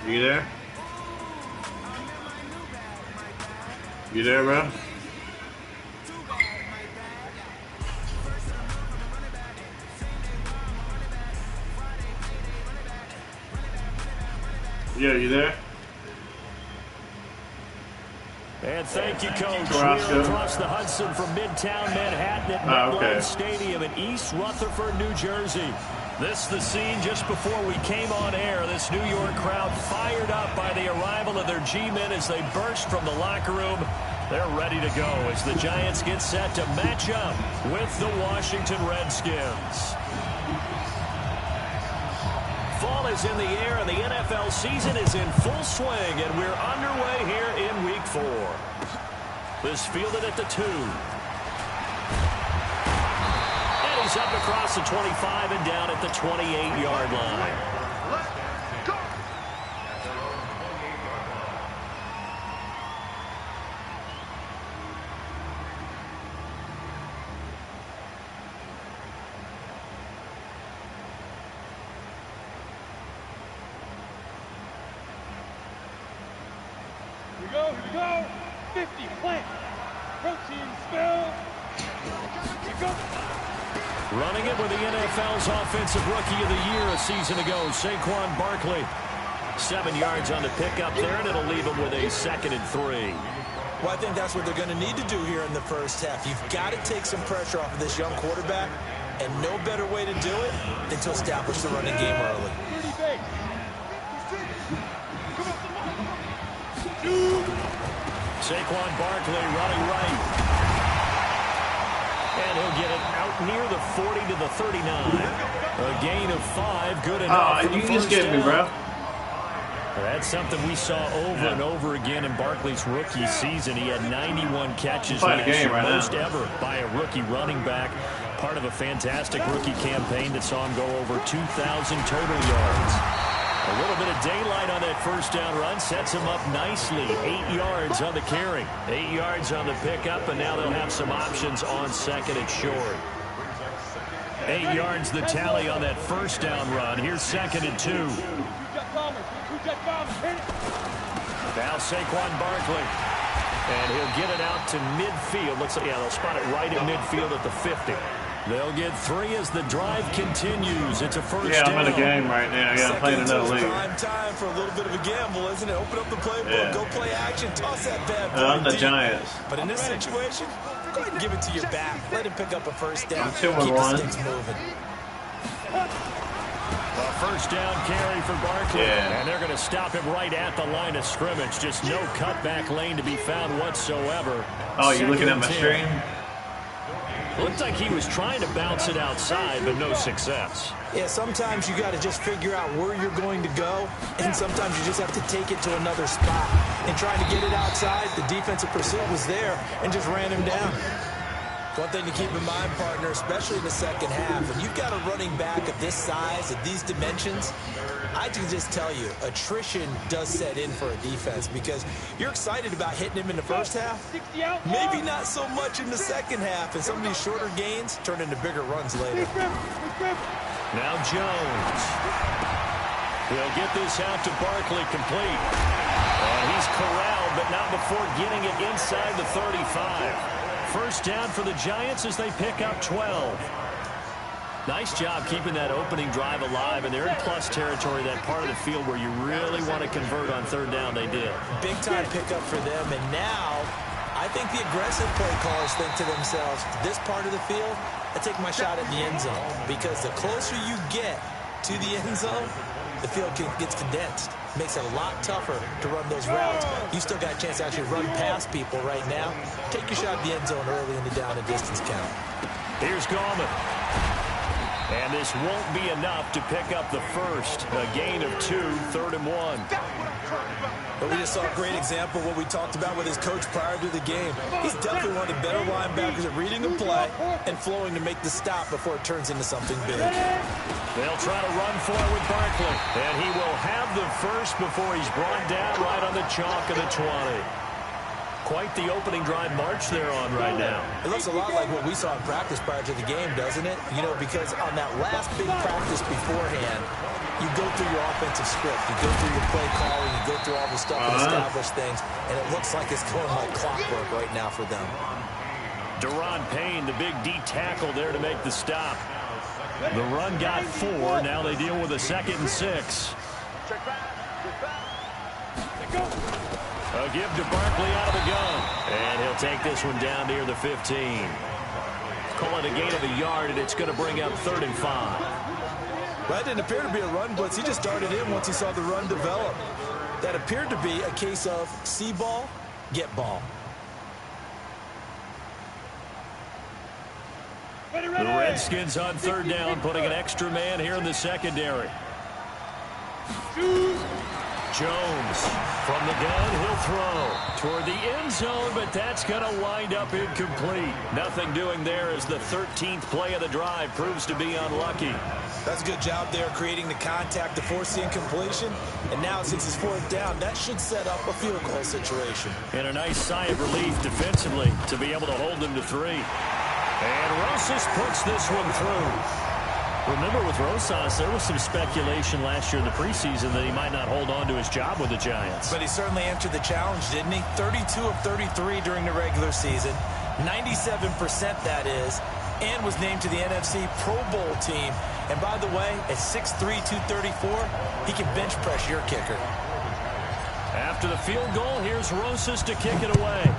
You there? You there, bro? Yeah, you there? And thank you, Coach. We're across the Hudson from Midtown Manhattan at MetLife Stadium in East Rutherford, New Jersey. This is the scene just before we came on air. This New York crowd fired up by the arrival of their G-men as they burst from the locker room. They're ready to go as the Giants get set to match up with the Washington Redskins. Fall is in the air, and the NFL season is in full swing, and we're underway here in Week 4. This fielded at the 2. And he's up across the 25 and down at the 28-yard line. Here we go. 50, plant. Protein spill. Here we go. Running it with the NFL's Offensive Rookie of the Year a season ago, Saquon Barkley. 7 yards on the pickup there, and it'll leave him with a 2nd and 3. Well, I think that's what they're going to need to do here in the first half. You've got to take some pressure off of this young quarterback, and no better way to do it than to establish the running game early. Saquon Barkley running right. And he'll get it out near the 40 to the 39. A gain of 5, good enough. You just get me, bro. That's something we saw over and over again in Barkley's rookie season. He had 91 catches last year, most ever by a rookie running back. Part of a fantastic rookie campaign that saw him go over 2,000 total yards. A little bit of daylight on that first down run sets him up nicely. 8 yards on the carry, 8 yards on the pickup, and now they'll have some options on 2nd and short. 8 yards the tally on that first down run. Here's 2nd and 2. Now Saquon Barkley. And he'll get it out to midfield. Looks like, they'll spot it right at midfield at the 50. They'll get 3 as the drive continues. It's a first down. I'm in a game right now. I'm playing another league. Time for a little bit of a gamble, isn't it? Open up the playbook, go play action, toss that bad boy. I'm the Giants. But in this situation, go ahead and give it to your back. Let him pick up a first down. Keep the sticks moving. A first down carry for Barkley. And they're going to stop him right at the line of scrimmage. Just no cutback lane to be found whatsoever. Oh, you're looking at my screen? Looked like he was trying to bounce it outside, but no success. Yeah, sometimes you got to just figure out where you're going to go, and sometimes you just have to take it to another spot. And trying to get it outside, the defensive pursuit was there and just ran him down. One thing to keep in mind, partner, especially in the second half, when you've got a running back of this size, of these dimensions, I can just tell you, attrition does set in for a defense because you're excited about hitting him in the first half, maybe not so much in the second half, and some of these shorter gains turn into bigger runs later. Now Jones. He'll get this out to Barkley complete. And he's corralled, but not before getting it inside the 35. First down for the Giants as they pick up 12. Nice job keeping that opening drive alive, and they're in plus territory, that part of the field where you really want to convert on third down. They did. Big time pickup for them, and now I think the aggressive play callers think to themselves, this part of the field, I take my shot at the end zone, because the closer you get to the end zone, the field gets condensed. Makes it a lot tougher to run those routes. You still got a chance to actually run past people right now. Take your shot at the end zone early in the down and distance count. Here's Gallman. And this won't be enough to pick up the first. A gain of 2, 3rd and 1. But we just saw a great example of what we talked about with his coach prior to the game. He's definitely one of the better linebackers at reading a play and flowing to make the stop before it turns into something big. They'll try to run for it with Barkley. And he will have the first before he's brought down right on the chalk of the 20. Quite the opening drive march they're on right now. It looks a lot like what we saw in practice prior to the game, doesn't it? You know, because on that last big practice beforehand, you go through your offensive script, you go through your play calling, you go through all the stuff and establish things, and it looks like it's going like clockwork right now for them. Deron Payne, the big D tackle there to make the stop. The run got 4. Now they deal with a 2nd and 6. A give to Barkley out of the gun. And he'll take this one down near the 15. Call it a gain of a yard, and it's going to bring up 3rd and 5. Well, that didn't appear to be a run blitz. He just started in once he saw the run develop. That appeared to be a case of see ball, get ball. The Redskins on 3rd down, putting an extra man here in the secondary. Jones from the gun, he'll throw toward the end zone, but that's going to wind up incomplete. Nothing doing there as the 13th play of the drive proves to be unlucky. That's a good job there creating the contact to force the incompletion. And now since it's 4th down, that should set up a field goal situation. And a nice sigh of relief defensively to be able to hold them to 3. And Rosas puts this one through. Remember, with Rosas, there was some speculation last year in the preseason that he might not hold on to his job with the Giants. But he certainly answered the challenge, didn't he? 32 of 33 during the regular season, 97% that is, and was named to the NFC Pro Bowl team. And by the way, at 6'3", 234, he can bench press your kicker. After the field goal, here's Rosas to kick it away.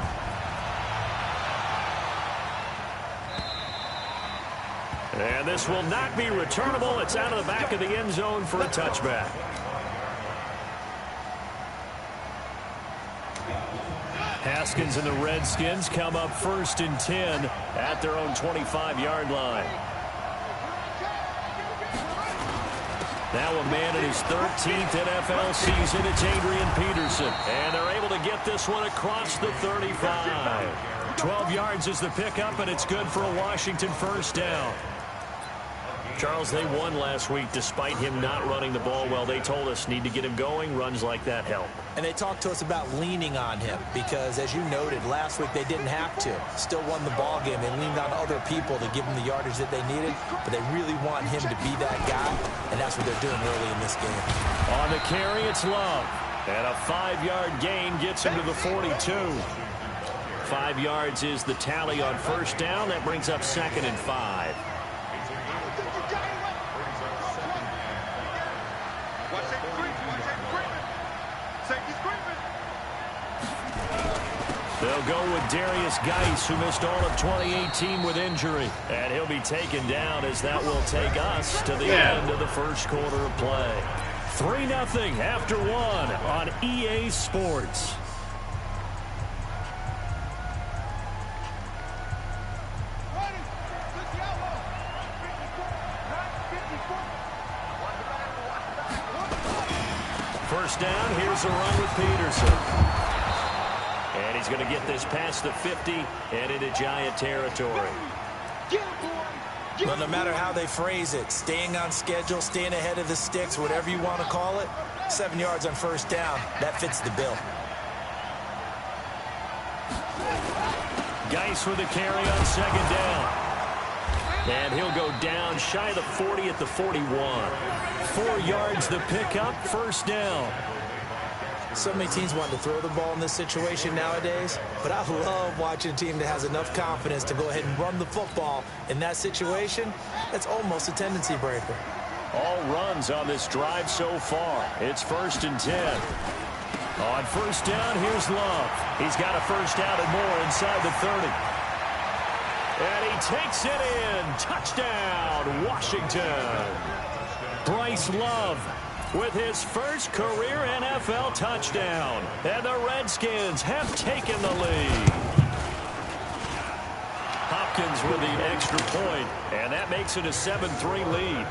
And this will not be returnable. It's out of the back of the end zone for a touchback. Haskins and the Redskins come up 1st and 10 at their own 25-yard line. Now a man in his 13th NFL season. It's Adrian Peterson. And they're able to get this one across the 35. 12 yards is the pickup, and it's good for a Washington 1st down. Charles, they won last week despite him not running the ball well. They told us need to get him going. Runs like that help. And they talked to us about leaning on him because, as you noted, last week they didn't have to. Still won the ball game. They leaned on other people to give them the yardage that they needed, but they really want him to be that guy, and that's what they're doing early in this game. On the carry, it's Love. And a 5-yard gain gets him to the 42. 5 yards is the tally on 1st down. That brings up 2nd and 5. They'll go with Darius Geis, who missed all of 2018 with injury. And he'll be taken down as that will take us to the end of the 1st quarter of play. 3-0 after 1 on EA Sports. First down, here's a run with Peterson. And he's going to get this past the 50 and into Giant territory. Well, no matter how they phrase it, staying on schedule, staying ahead of the sticks, whatever you want to call it, 7 yards on 1st down, that fits the bill. Geis with a carry on 2nd down. And he'll go down shy of the 40 at the 41. 4 yards the pickup, 1st down. So many teams want to throw the ball in this situation nowadays, but I love watching a team that has enough confidence to go ahead and run the football. In that situation, that's almost a tendency breaker. All runs on this drive so far. It's 1st and 10. On 1st down, here's Love. He's got a 1st down and more inside the 30. And he takes it in. Touchdown, Washington. Bryce Love with his first career NFL touchdown. And the Redskins have taken the lead. Hopkins with the extra point, and that makes it a 7-3 lead.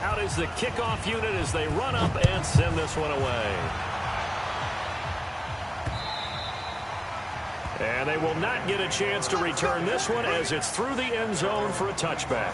Out is the kickoff unit as they run up and send this one away. And they will not get a chance to return this one as it's through the end zone for a touchback.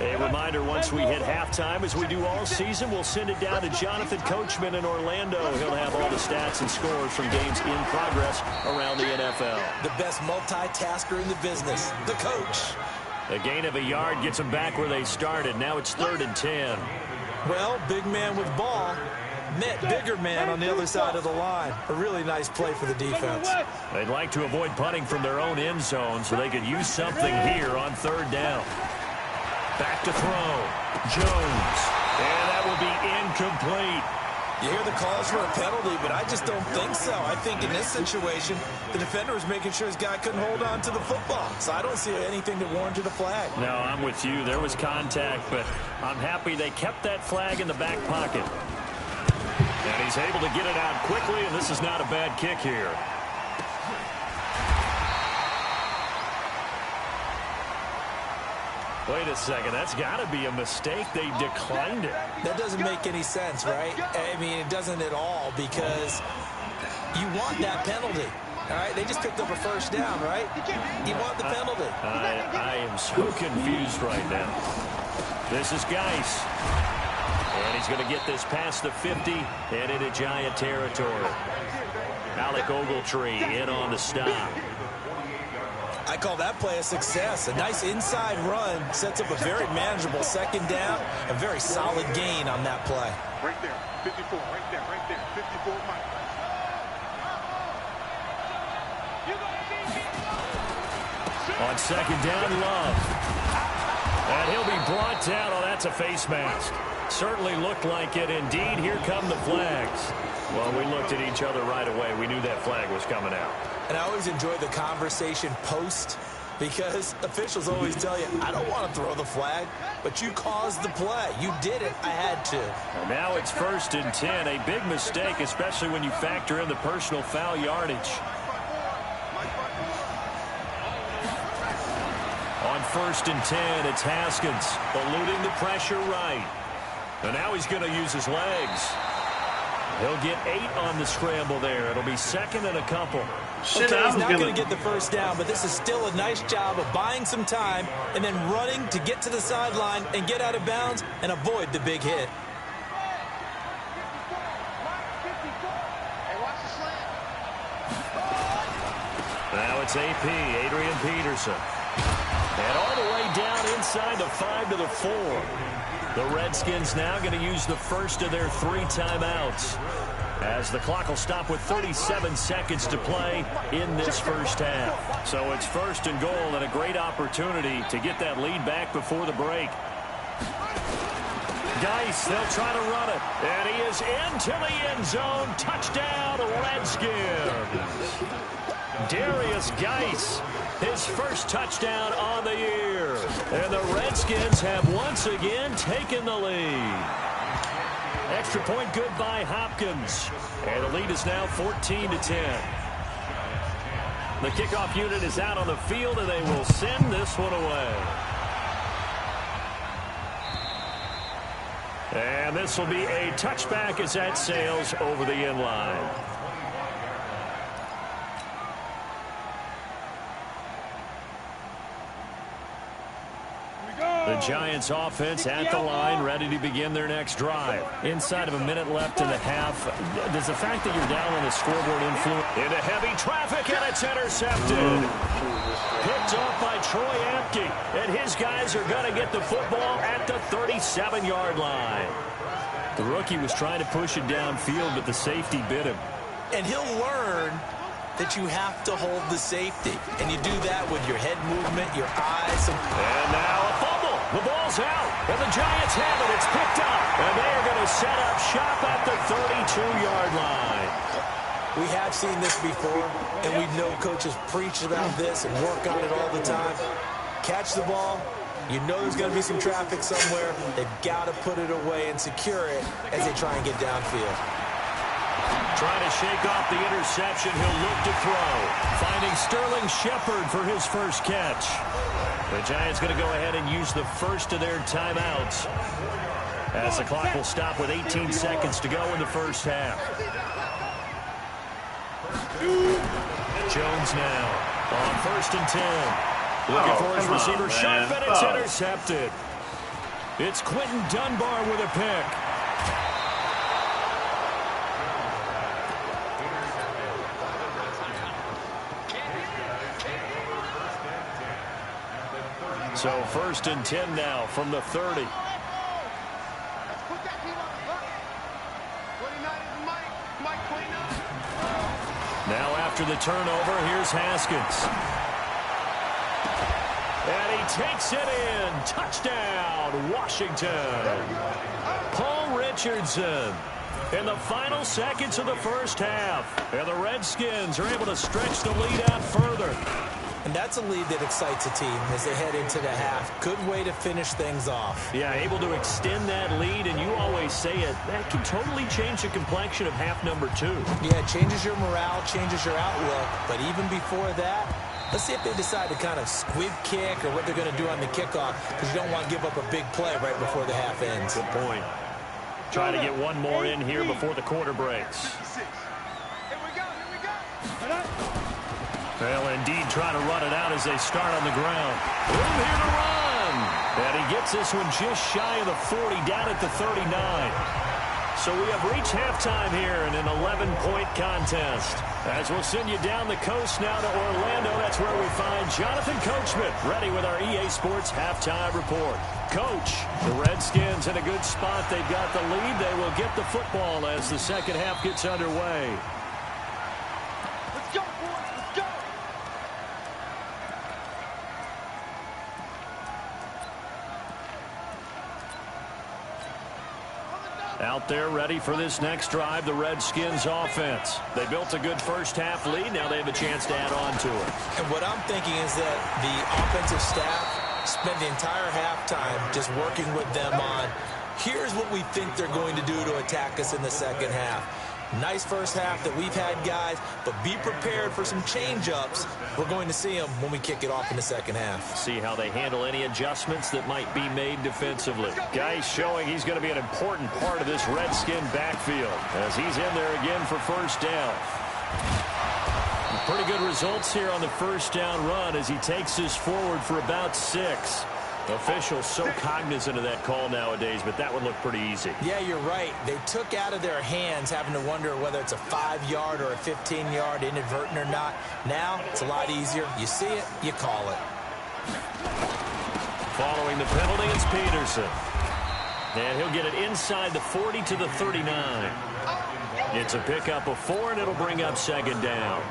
A reminder, once we hit halftime, as we do all season, we'll send it down to Jonathan Coachman in Orlando. He'll have all the stats and scores from games in progress around the NFL. The best multitasker in the business, the coach. A gain of a yard gets them back where they started. Now it's 3rd and 10. Well, big man with ball met bigger man on the other side of the line. A really nice play for the defense. They'd like to avoid punting from their own end zone so they could use something here on 3rd down. Back to throw. Jones. And that will be incomplete. You hear the calls for a penalty, but I just don't think so. I think in this situation, the defender was making sure his guy couldn't hold on to the football. So I don't see anything that warranted a flag. No, I'm with you. There was contact, but I'm happy they kept that flag in the back pocket. And he's able to get it out quickly, and this is not a bad kick here. Wait a second. That's got to be a mistake. They declined it. That doesn't make any sense, right? I mean, it doesn't at all because you want that penalty. All right, they just picked up a 1st down, right? You want the penalty. I am so confused right now. This is Geis. And he's going to get this past the 50 and into Giant territory. Alec Ogletree in on the stop. I call that play a success. A nice inside run sets up a very manageable 2nd down. A very solid gain on that play. Right there, 54, right there, 54 miles. On 2nd down, Love. And he'll be brought down. Oh, that's a face mask. Certainly looked like it. Indeed, here come the flags. Well, we looked at each other right away. We knew that flag was coming out. And I always enjoy the conversation post because officials always tell you, I don't want to throw the flag, but you caused the play. You did it. I had to. And now it's 1st and 10. A big mistake, especially when you factor in the personal foul yardage. On 1st and 10, it's Haskins eluding the pressure right. And now he's going to use his legs. He'll get 8 on the scramble there. It'll be 2nd and a couple. Okay, he's not going to get the 1st down, but this is still a nice job of buying some time and then running to get to the sideline and get out of bounds and avoid the big hit. Now it's AP, Adrian Peterson. And all the way down inside the 5 to the 4. The Redskins now going to use the first of their 3 timeouts as the clock will stop with 37 seconds to play in this first half. So it's 1st and goal and a great opportunity to get that lead back before the break. Geis, they'll try to run it. And he is into the end zone. Touchdown, Redskins. Darius Geis, his first touchdown on the year. And the Redskins have once again taken the lead. Extra point good by Hopkins. And the lead is now 14 to 10. The kickoff unit is out on the field, and they will send this one away. And this will be a touchback as that sails over the end line. The Giants offense at the line, ready to begin their next drive. Inside of a minute left in the half, does the fact that you're down on the scoreboard influence? Into heavy traffic, and it's intercepted. Picked off by Troy Apke, and his guys are going to get the football at the 37-yard line. The rookie was trying to push it downfield, but the safety bit him. And he'll learn that you have to hold the safety. And you do that with your head movement, your eyes. And now a fumble. The ball's out. And the Giants have it. It's picked up. And they are going to set up shop at the 32-yard line. We have seen this before, and we know coaches preach about this and work on it all the time. Catch the ball. You know there's going to be some traffic somewhere. They've got to put it away and secure it as they try and get downfield. Trying to shake off the interception. He'll look to throw. Finding Sterling Shepard for his first catch. The Giants going to go ahead and use the first of their timeouts as the clock will stop with 18 seconds to go in the first half. Jones now on 1st and 10. Looking for his receiver. Sharp, and it's intercepted. It's Quentin Dunbar with a pick. So 1st and 10 now from the 30. Now after the turnover, here's Haskins. And he takes it in. Touchdown, Washington. Paul Richardson in the final seconds of the first half. And the Redskins are able to stretch the lead out further. And that's a lead that excites a team as they head into the half. Good way to finish things off. Yeah, able to extend that lead, and you always say it, that can totally change the complexion of half number 2. Yeah, it changes your morale, changes your outlook. But even before that, let's see if they decide to kind of squib kick or what they're going to do on the kickoff, because you don't want to give up a big play right before the half ends. Good point. Try to get one more in here before the quarter breaks. Here we go. They'll indeed try to run it out as they start on the ground. Room here to run. And he gets this one just shy of the 40, down at the 39. So we have reached halftime here in an 11-point contest. As we'll send you down the coast now to Orlando, that's where we find Jonathan Coachman, ready with our EA Sports Halftime Report. Coach, the Redskins in a good spot. They've got the lead. They will get the football as the second half gets underway. Let's go, boys. Let's go. Out there ready for this next drive, the Redskins offense. They built a good first half lead. Now they have a chance to add on to it. And what I'm thinking is that the offensive staff spent the entire halftime just working with them on, here's what we think they're going to do to attack us in the second half. Nice first half that we've had, guys, but be prepared for some change-ups. We're going to see them when we kick it off in the second half. See how they handle any adjustments that might be made defensively. Guys showing he's going to be an important part of this Redskin backfield as he's in there again for first down. Pretty good results here on the first down run as he takes this forward for about 6. Officials so cognizant of that call nowadays, but that would look pretty easy. Yeah, you're right. They took out of their hands having to wonder whether it's a 5-yard or a 15-yard, inadvertent or not. Now, it's a lot easier. You see it, you call it. Following the penalty, it's Peterson. And he'll get it inside the 40 to the 39. It's a pickup of 4, and it'll bring up second down.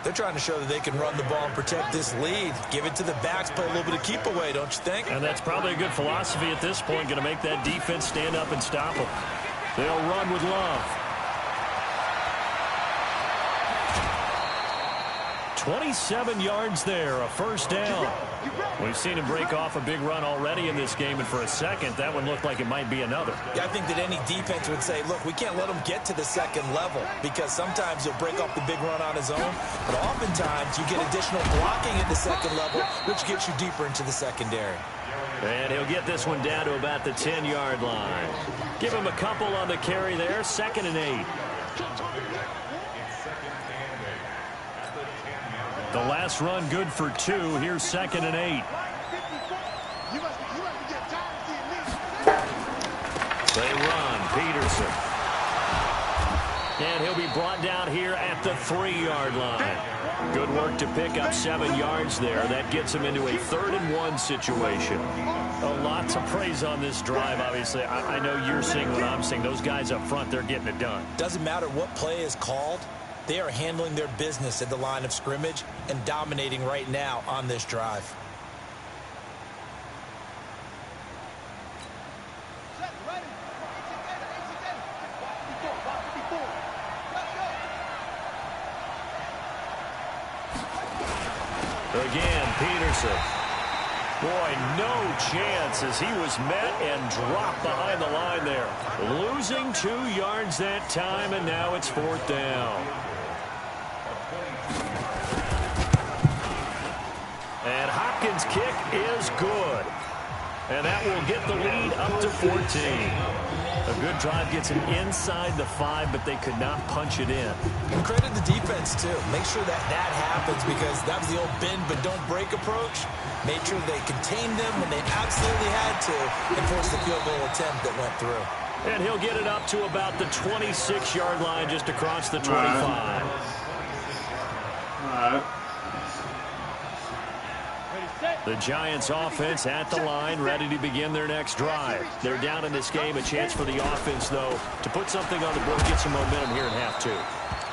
They're trying to show that they can run the ball and protect this lead. Give it to the backs, play a little bit of keep away, don't you think? And that's probably a good philosophy at this point, going to make that defense stand up and stop them. They'll run with Love. 27 yards there, a first down. We've seen him break off a big run already in this game, and for a second, that one looked like it might be another. Yeah, I think that any defense would say, look, we can't let him get to the second level because sometimes he'll break off the big run on his own, but oftentimes you get additional blocking at the second level, which gets you deeper into the secondary. And he'll get this one down to about the 10-yard line. Give him a couple on the carry there, 2nd and 8. The last run good for 2. Here's 2nd and 8. They run. Peterson. And he'll be brought down here at the 3-yard line. Good work to pick up 7 yards there. That gets him into a 3rd and 1 situation. A lot to praise on this drive, obviously. I know you're seeing what I'm seeing. Those guys up front, they're getting it done. Doesn't matter what play is called. They are handling their business at the line of scrimmage and dominating right now on this drive. Again, Peterson. Boy, no chance as he was met and dropped behind the line there. Losing 2 yards that time, and now it's 4th down. And Hopkins' kick is good. And that will get the lead up to 14. A good drive gets him inside the 5, but they could not punch it in. And credit the defense, too. Make sure that that happens because that was the old bend but don't break approach. Made sure they contained them when they absolutely had to and forced the field goal attempt that went through. And he'll get it up to about the 26-yard line just across the 25. All right. The Giants offense at the line, ready to begin their next drive. They're down in this game. A chance for the offense, though, to put something on the board, get some momentum here in half two.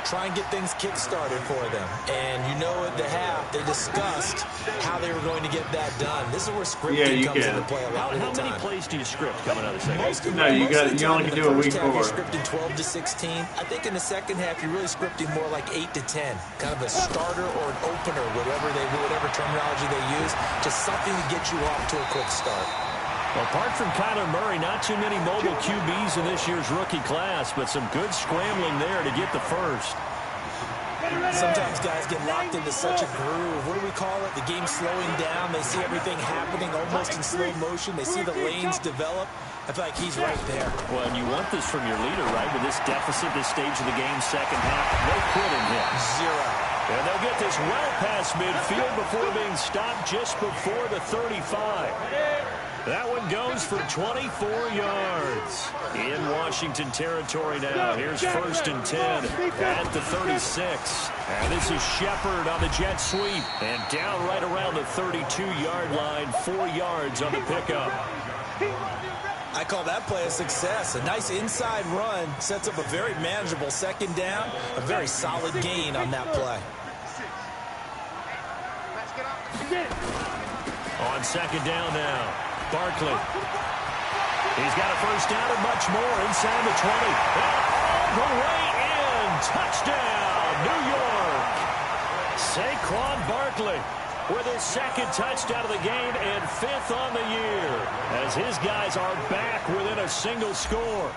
Try and get things kick-started for them. And you know at the half, they discussed how they were going to get that done. This is where scripting comes into play a lot of the time. How many plays do you script coming out of the second? No, you only can do a week 4. You're scripting 12 to 16. I think in the second half, you're really scripting more like 8 to 10. Kind of a starter or an opener, whatever terminology they use. Just something to get you off to a quick start. Well, apart from Kyler Murray, not too many mobile QBs in this year's rookie class, but some good scrambling there to get the first. Sometimes guys get locked into such a groove. What do we call it? The game's slowing down. They see everything happening almost in slow motion. They see the lanes develop. I feel like he's right there. Well, and you want this from your leader, right? With this deficit, this stage of the game, second half, no quitting him. 0. And they'll get this well past midfield before being stopped just before the 35. That one goes for 24 yards. In Washington territory now. Here's 1st and 10 at the 36. And this is Shepard on the jet sweep. And down right around the 32-yard line. 4 yards on the pickup. I call that play a success. A nice inside run sets up a very manageable second down. A very solid gain on that play. On second down now, Barkley. He's got a first down and much more inside the 20. And all the way in. Touchdown, New York. Saquon Barkley with his 2nd touchdown of the game and 5th on the year as his guys are back within a single score.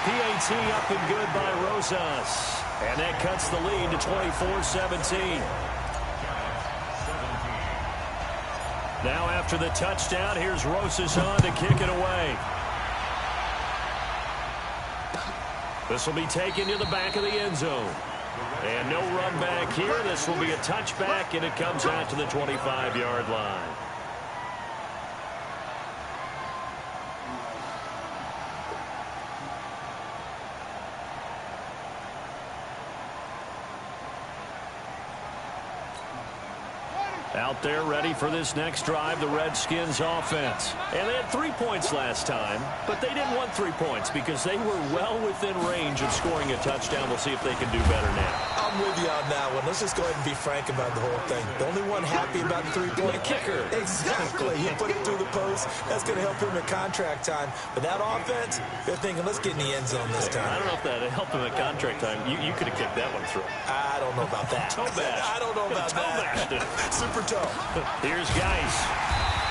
PAT up and good by Rosas. And that cuts the lead to 24-17. Now after the touchdown, here's Rosas on to kick it away. This will be taken to the back of the end zone. And no run back here. This will be a touchback, and it comes out to the 25-yard line. Out there ready for this next drive, the Redskins offense. And they had 3 points last time, but they didn't want 3 points because they were well within range of scoring a touchdown. We'll see if they can do better now. I'm with you on that one. Let's just go ahead and be frank about the whole thing. The only one happy about the 3-point kicker. Exactly. He put it through the post. That's going to help him at contract time. But that offense, they're thinking, let's get in the end zone this time. I don't know if that helped him at contract time. You could have kicked that one through. I don't know about that. Toe bash. I don't know about that. Super toe. Here's Geis.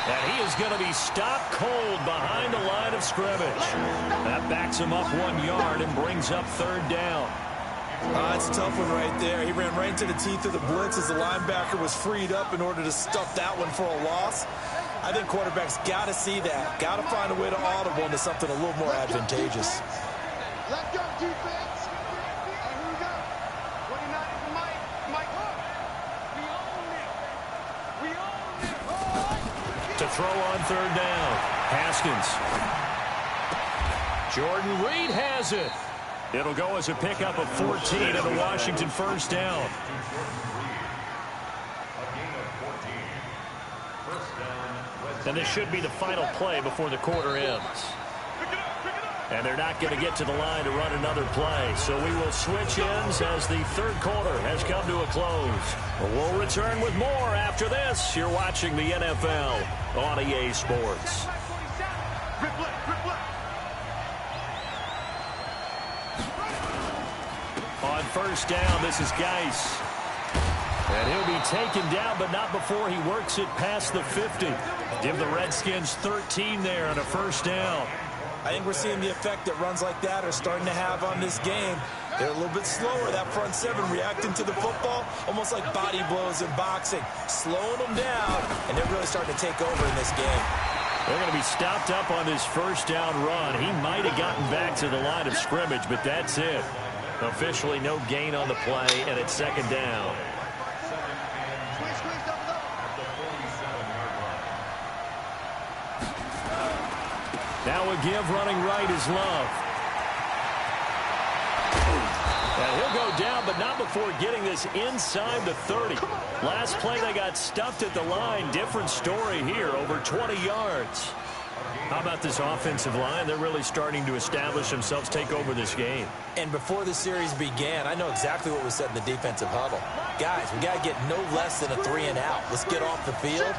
And he is going to be stopped cold behind the line of scrimmage. That backs him up 1 yard and brings up 3rd down. It's a tough one right there. He ran right into the teeth of the blitz as the linebacker was freed up in order to stuff that one for a loss. I think quarterbacks got to see that. Got to find a way to audible into something a little more advantageous. Let's go, defense. And here we go. 29 for Mike Hook. We own it. To throw on 3rd down. Haskins. Jordan Reed has it. It'll go as a pickup of 14 and a Washington 1st down. And this should be the final play before the quarter ends. And they're not going to get to the line to run another play. So we will switch ends as the 3rd quarter has come to a close. We'll return with more after this. You're watching the NFL on EA Sports. On 1st down, this is Geis. And he'll be taken down, but not before he works it past the 50. Give the Redskins 13 there on a 1st down. I think we're seeing the effect that runs like that are starting to have on this game. They're a little bit slower, that front 7 reacting to the football, almost like body blows in boxing, slowing them down, and they're really starting to take over in this game. They're going to be stopped up on this 1st down run. He might have gotten back to the line of scrimmage, but that's it. Officially no gain on the play, and it's second down. Now a give running right is Love. And he'll go down, but not before getting this inside the 30. Last play, they got stuffed at the line. Different story here, over 20 yards. How about this offensive line? They're really starting to establish themselves, take over this game. And before the series began, I know exactly what was said in the defensive huddle. Guys, we got to get no less than a 3-and-out. Let's get off the field.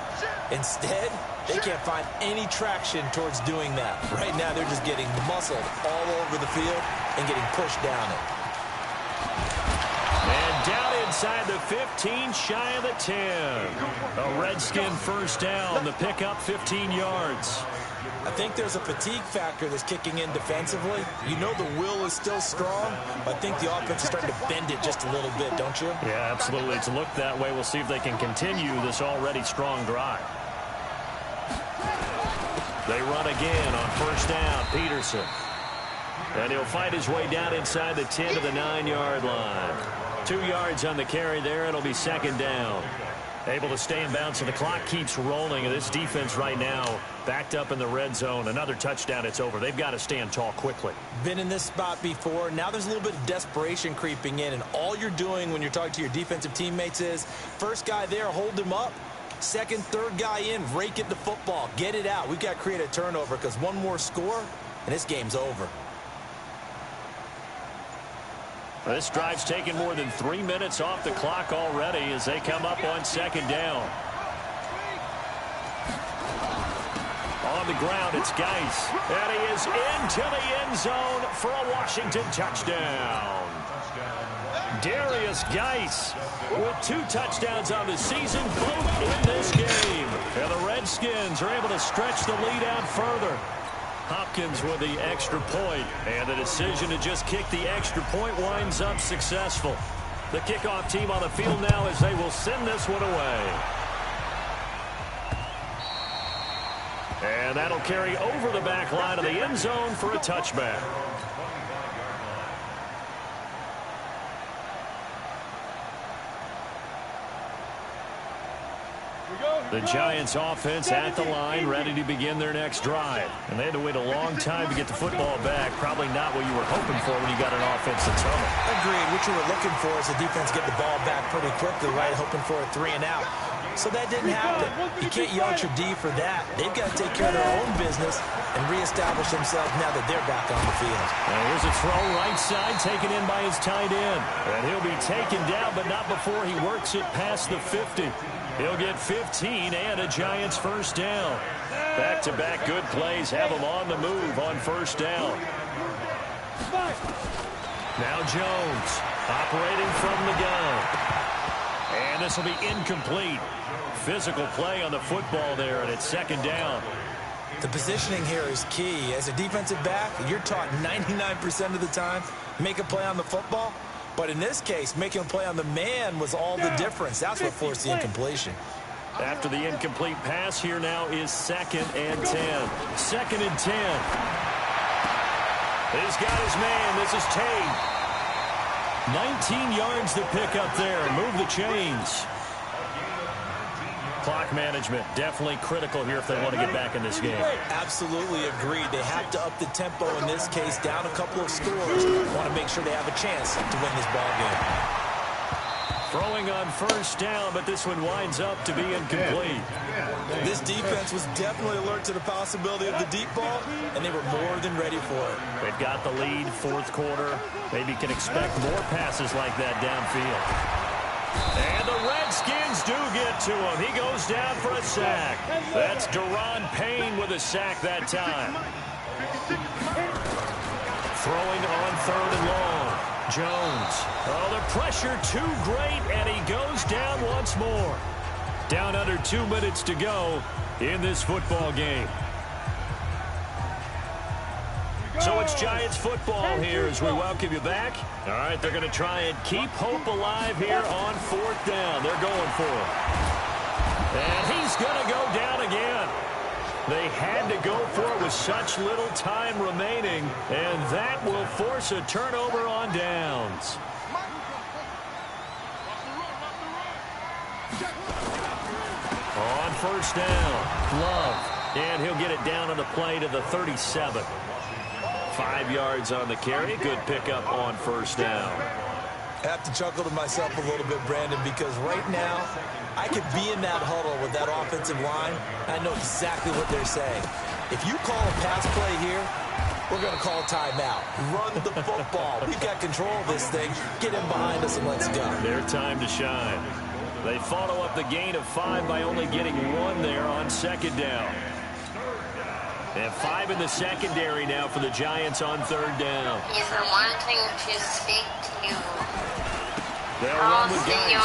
Instead, they can't find any traction towards doing that. Right now, they're just getting muscled all over the field and getting pushed down it. And down inside the 15, shy of the 10. A Redskin first down. The pickup 15 yards. I think there's a fatigue factor that's kicking in defensively. You know the will is still strong, but I think the offense is starting to bend it just a little bit, don't you? Yeah, absolutely. It's looked that way. We'll see if they can continue this already strong drive. They run again on first down. Peterson. And he'll fight his way down inside the 10 to the 9-yard line. 2 yards on the carry there. It'll be second down. Able to stay in bounds, so the clock keeps rolling. And this defense right now backed up in the red zone. Another touchdown, it's over. They've got to stand tall quickly. Been in this spot before. Now there's a little bit of desperation creeping in. And all you're doing when you're talking to your defensive teammates is, first guy there, hold him up. Second, third guy in, rake it the football. Get it out. We've got to create a turnover because one more score, and this game's over. This drive's taken more than 3 minutes off the clock already as they come up on second down. On the ground, it's Geis. And he is into the end zone for a Washington touchdown. Darius Geis with 2 touchdowns on the season, both in this game. And the Redskins are able to stretch the lead out further. Hopkins with the extra point, and the decision to just kick the extra point winds up successful. The kickoff team on the field now as they will send this one away. And that'll carry over the back line of the end zone for a touchback. The Giants offense at the line, ready to begin their next drive. And they had to wait a long time to get the football back. Probably not what you were hoping for when you got an offense that's humming. Agreed. What you were looking for is the defense get the ball back pretty quickly, right? Hoping for a 3-and-out. So that didn't happen. You can't yell at your D for that. They've got to take care of their own business and reestablish themselves now that they're back on the field. And here's a throw right side taken in by his tight end. And he'll be taken down, but not before he works it past the 50. He'll get 15 and a Giants first down. Back-to-back good plays have him on the move on first down. Now Jones operating from the gun. And this will be incomplete. Physical play on the football there, and it's second down. The positioning here is key. As a defensive back, you're taught 99% of the time, make a play on the football. But in this case, making a play on the man was all the difference. That's what forced the incompletion. After the incomplete pass, here now is 2nd and 10. 2nd and 10. He's got his man. This is Tate. 19 yards to pick up there. Move the chains. Clock management definitely critical here if they want to get back in this game. Absolutely agreed. They have to up the tempo in this case, down a couple of scores. Want to make sure they have a chance to win this ball game. Throwing on first down, but this one winds up to be incomplete. This defense was definitely alert to the possibility of the deep ball, and they were more than ready for it. They've got the lead, fourth quarter. Maybe can expect more passes like that downfield. And the Redskins do get to him. He goes down for a sack. That's Deron Payne with a sack that time. Throwing on 3rd and long. Jones. Oh, the pressure too great, and he goes down once more. Down under 2 minutes to go in this football game. So it's Giants football here as we welcome you back. All right, they're going to try and keep hope alive here on 4th down. They're going for it. And he's going to go down again. They had to go for it with such little time remaining, and that will force a turnover on downs. On first down, Love, and he'll get it down on the play to the 37. 5 yards on the carry. Good pickup on first down. I have to chuckle to myself a little bit, Brandon, because right now I could be in that huddle with that offensive line. I know exactly what they're saying. If you call a pass play here, we're going to call a timeout. Run the football. We've got control of this thing. Get him behind us and let's go. Their time to shine. They follow up the gain of 5 by only getting 1 there on second down. And 5 in the secondary now for the Giants on third down. He's wanting to speak to you. They'll run with Geis.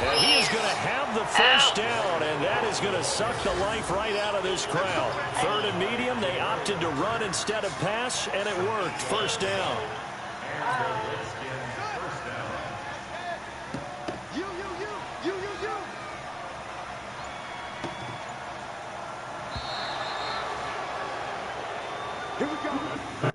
And he is going to have the first down, and that is going to suck the life right out of this crowd. Third and medium, they opted to run instead of pass, and it worked. First down. Here we go.